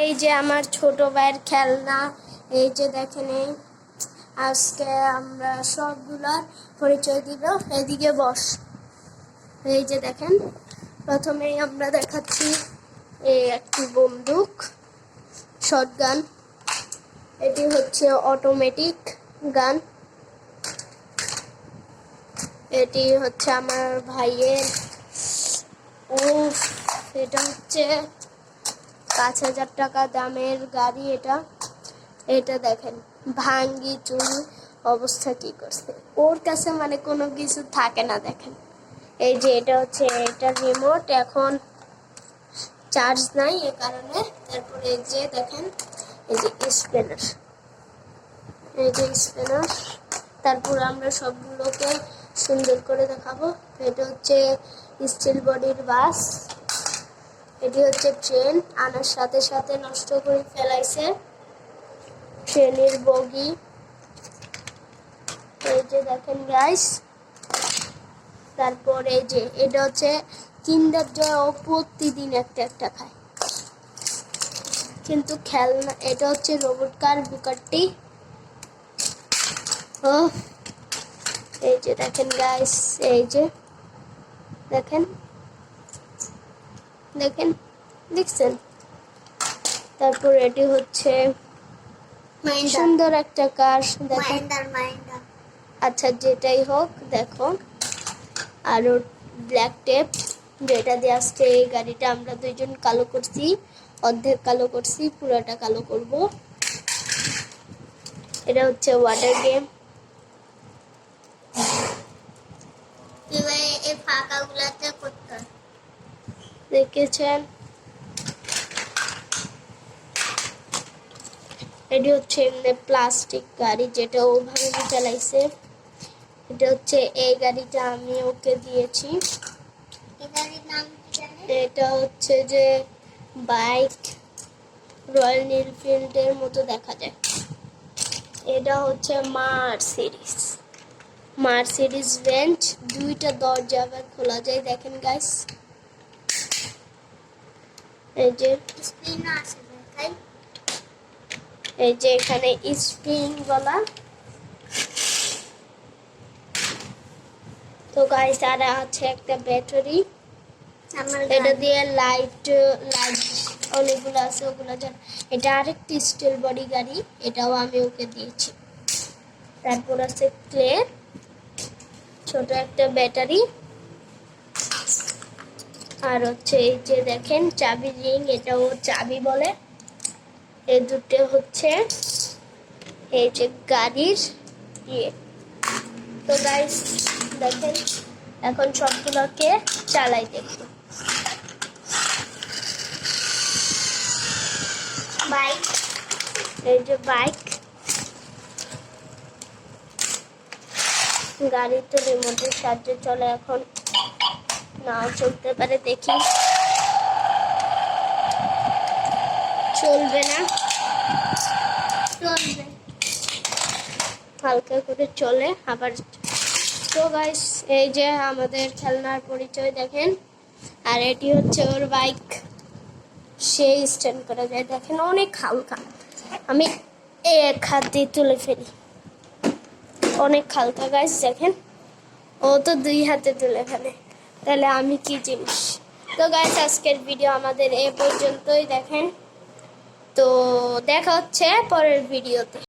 এই যে আমার ছোট ভাইয়ের খেলনা, এই যে দেখেন। এই আজকে আমরা সবগুলার পরিচয় দিব। এদিকে বস। এই যে দেখেন, প্রথমেই আমরা দেখাচ্ছি এই একটি বন্দুক, শটগান। এটি হচ্ছে অটোমেটিক গান। এটি হচ্ছে আমার ভাইয়ের, এটা হচ্ছে 5,000 টাকা দামের গাড়ি। এটা দেখেন ভাঙ্গি চুল অবস্থা কি করছে ওর কাছে, মানে কোনো কিছু থাকে না। দেখেন এই যে এটা হচ্ছে এটা রিমোট, এখন চার্জ নাই এ কারণে। তারপরে এই যে দেখেন এই যে স্পিনার, তারপর আমরা সবগুলোকে সুন্দর করে দেখাবো। এটা হচ্ছে স্টিল বডির বাস। এটি হচ্ছে ট্রেন, আনার সাথে সাথে নষ্ট করে ফেলাইছে ট্রেনের বগি। এই যে দেখেন গাইস। তারপর এই যে এটা হচ্ছে কিন্ডার জয়, ও প্রতিদিন একটা খায়, কিন্তু খেলনা। এটা হচ্ছে রোবট কার বুকাটি। ও এই যে দেখেন গাইস, এই যে দেখেন দেখছেন। তারপর এটি হচ্ছে সুন্দর একটা কার, দেখেন। আচ্ছা যেটাই হোক, দেখো। আরো ব্ল্যাক টেপ, যেটা দিয়ে আসছে এই গাড়িটা আমরা দুইজন কালো করছি, অর্ধেক কালো করছি, পুরোটা কালো করব। এটা হচ্ছে ওয়াটার গেম। দেখেছেন, এটি হচ্ছে এমনি প্লাস্টিক গাড়ি, যেটা ওভাবে চালাইছে। এটা হচ্ছে এই গাড়িটা আমি ওকে দিয়েছি। এটা হচ্ছে যে বাইক, রয়্যাল এনফিল্ডের মতো দেখা যায়। এটা হচ্ছে মার্সিডিজ বেঞ্চ, দুইটা দরজা আবার খোলা যায়, দেখেন গাইস। এই যে এখানে স্প্রিং বলা। তো গাইস আর আছে একটা ব্যাটারি, এটা দিয়ে লাইট অনেকগুলো আছে, ওগুলো। এটা আরেকটি স্টিল বডি গাড়ি, এটাও আমি ওকে দিয়েছি। তারপর আছে ক্লে, ছোট একটা ব্যাটারি। আর হচ্ছে এই যে দেখেন চাবি রিং, এটাও চাবি বলে। এই দুটো হচ্ছে এই যে গাড়ির ইয়ে। তো গাইস দেখেন, এখন সবগুলোকে চালাই দেখি। বাইক, এই যে বাইক গাড়ি তো রিমোটের সাহায্যে চলে, এখন নাও চলতে পারে, দেখি। চলবে না, চলবে, হালকা করে চলে আবার। তো গাইস এই যে আমাদের খেলনার পরিচয় দেখেন। আর এটি হচ্ছে ওর বাইক, সেই স্ট্যান্ড করা যায়, দেখেন অনেক হালকা। আমি এক হাত দিয়ে তুলে ফেলি, অনেক হালকা গাইস, দেখেন। ও তো 2 হাতে তুলে ফেলে, তাহলে আমি কি জিনিস। তো গাইস আজকের ভিডিও আমাদের এ পর্যন্তই, দেখেন। তো দেখা হচ্ছে পরের ভিডিওতে।